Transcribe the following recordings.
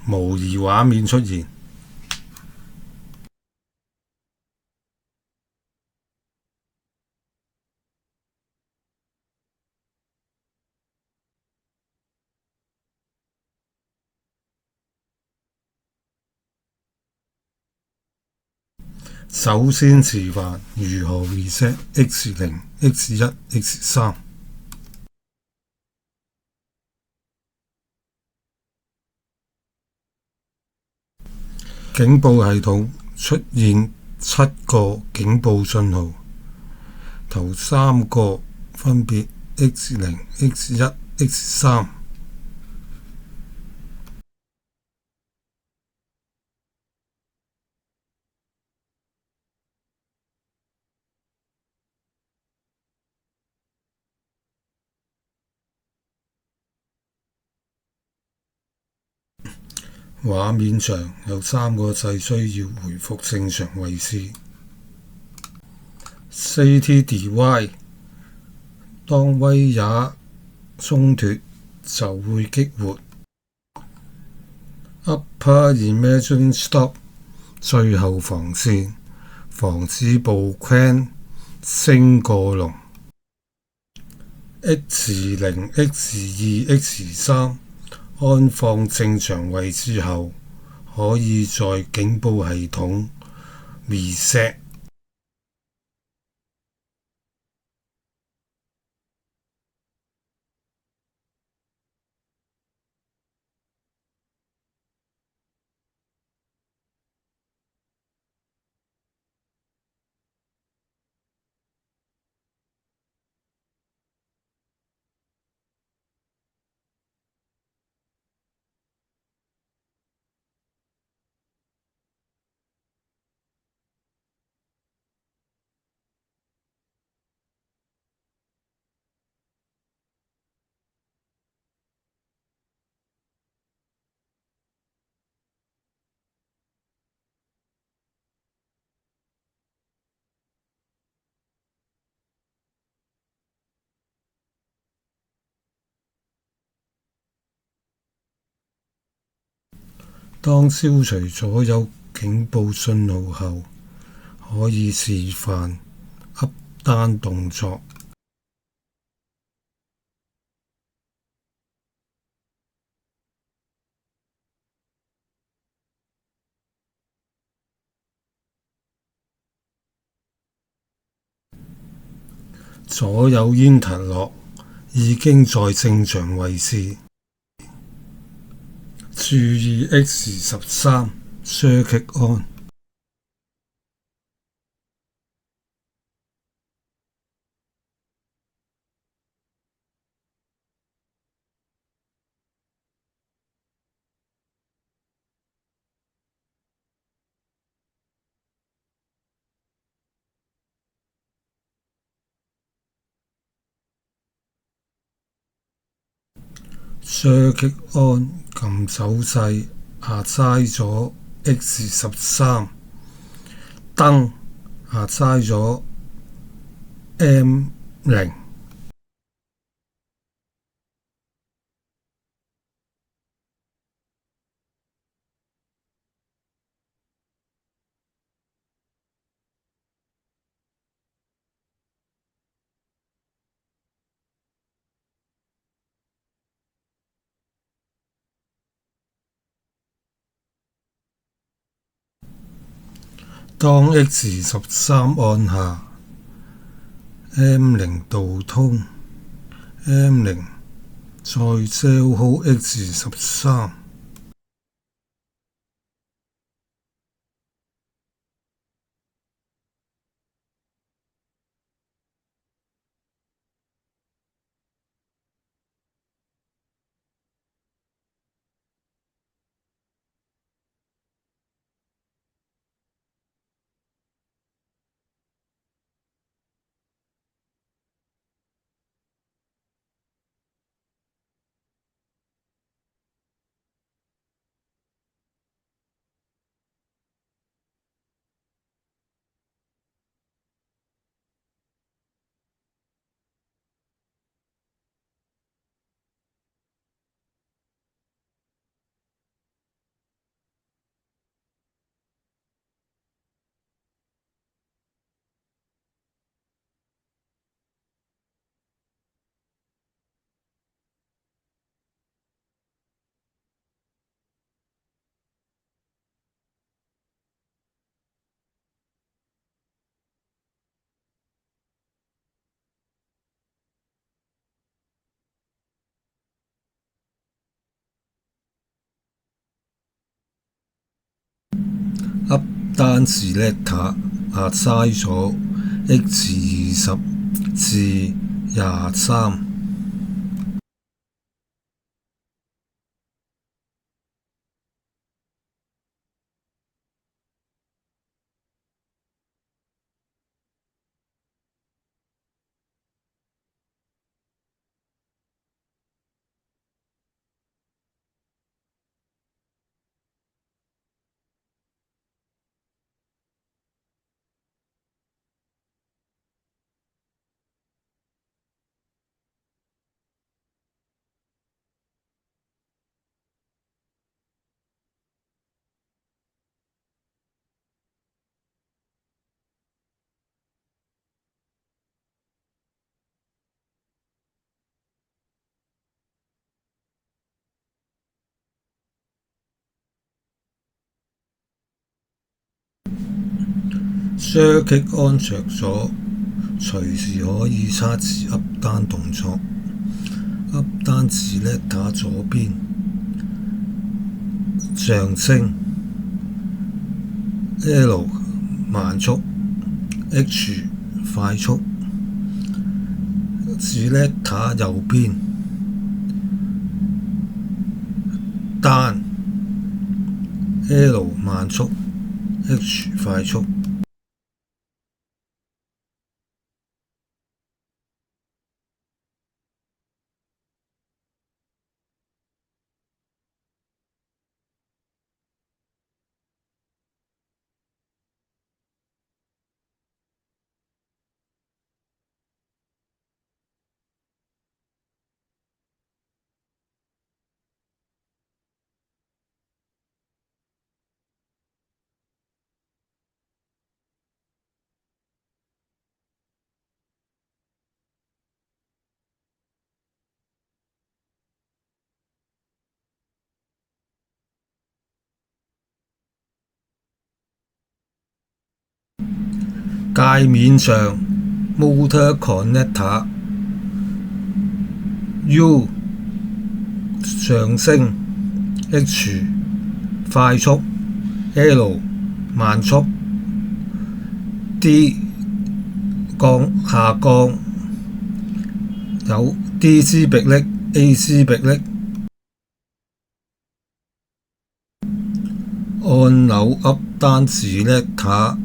模擬畫面出現。首先示範如何 reset X0、X1、X3。警報系統出現7個警報信號，頭3個分別 X0、X1、X3。畫面上有3個掣需要回復正常位置。CTDY 當威也鬆脫就會激活。Upper Emergency Stop 最後防線，防止部 Quen 升過龍。X0、X2、X3 安放正常位置後，可以在警報系統 reset。當消除所有警報信號後，可以示範 up down 動作。所有 interlock 已經在正常位置。注意 X13 Circuit On。Circuit On 撳手掣下齋咗 X13， 燈下齋咗 M0。當 X13 按下 M0 導通 M0 再 sell 好 X13。噏單字叻塔壓嘥咗 X20至23。Circuit 安着咗，隨時可以測試噏單動作。噏單字叻塔左邊上升 L 慢速 H 快速。字叻塔右邊單 L 慢速 H 快速。界面上 Motor Connector U 上升 H 快速 L 慢速 D 下降，有 DC 迫力 AC 迫力。按鈕噏單字叻塔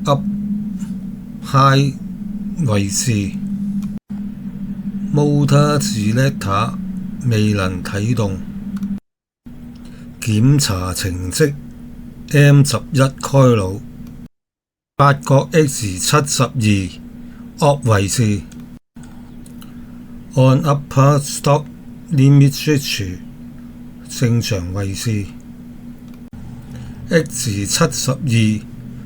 噏 High 位置 Motor 字叻塔未能啟動。檢查程式 M11 開腦八角 X72 Off 位置。按 Upper Stop Limit Switch 正常位置。X72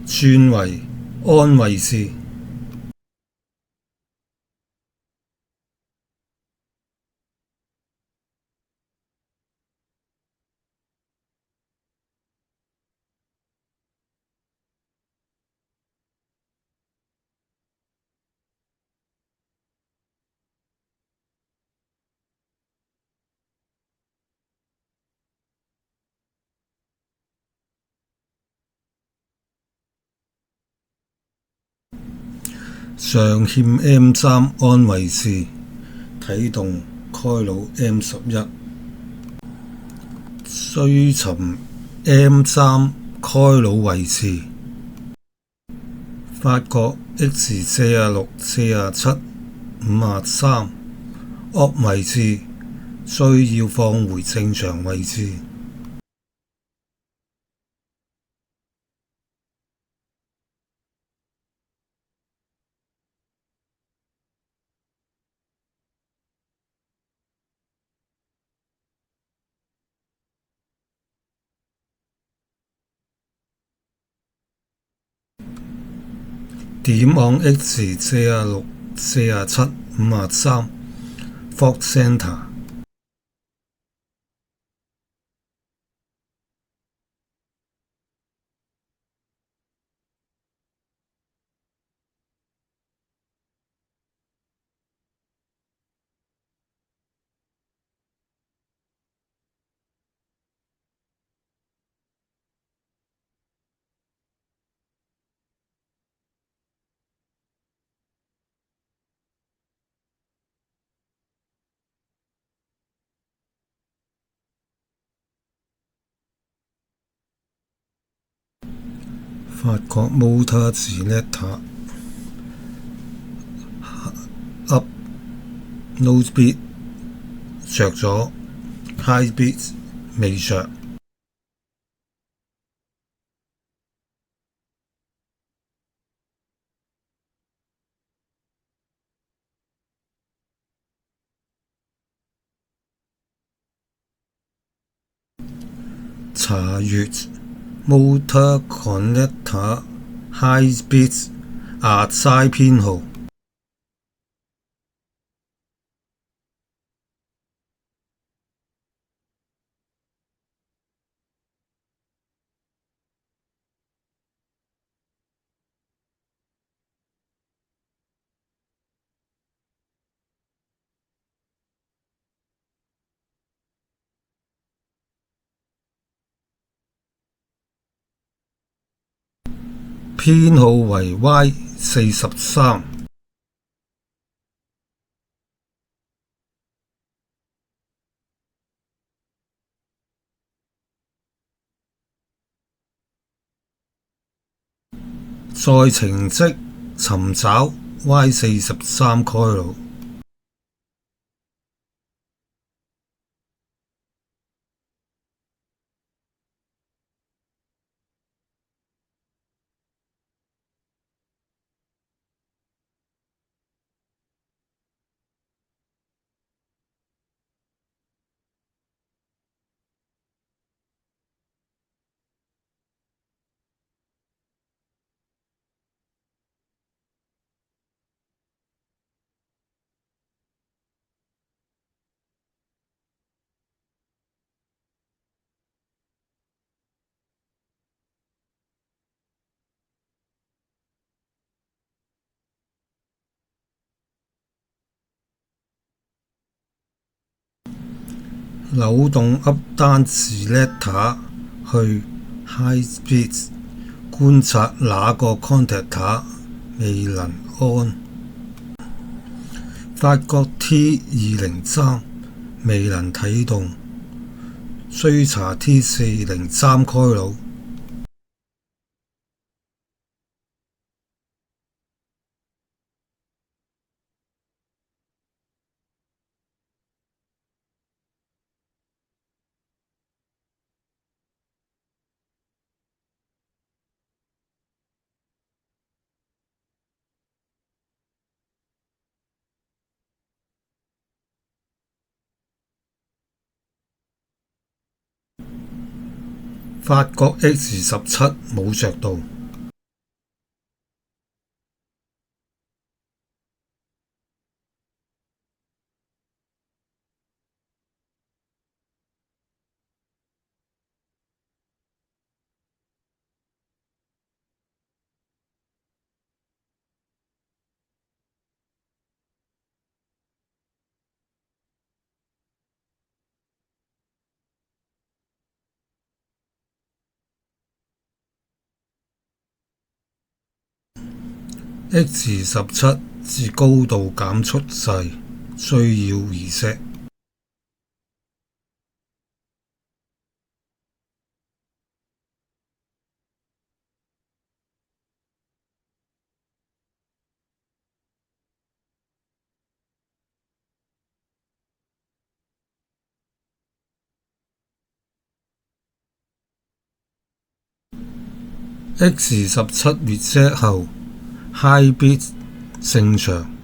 轉為 On 位置。上欠 M3 安位置，啟動開腦 M11。追尋 M3 開腦位置，發覺 X46、47、53 Off 位置，需要放回正常位置。點按 X46、47、53 Fault Center。法國 motor 字 letter up no speed 着咗 high speed 未着。查閲 motor connector high speed 壓曬編號。編號為 Y43。在程式尋找 Y43 開路。扭動 up 單字 letter 去 high speed 觀察哪個 contactor 未能安。法國 T203 未能啟動，需查 T403 開路。法國 X17 冇着到。X17 至高度減速掣需要reset。X17 reset後 High Beat 勝場。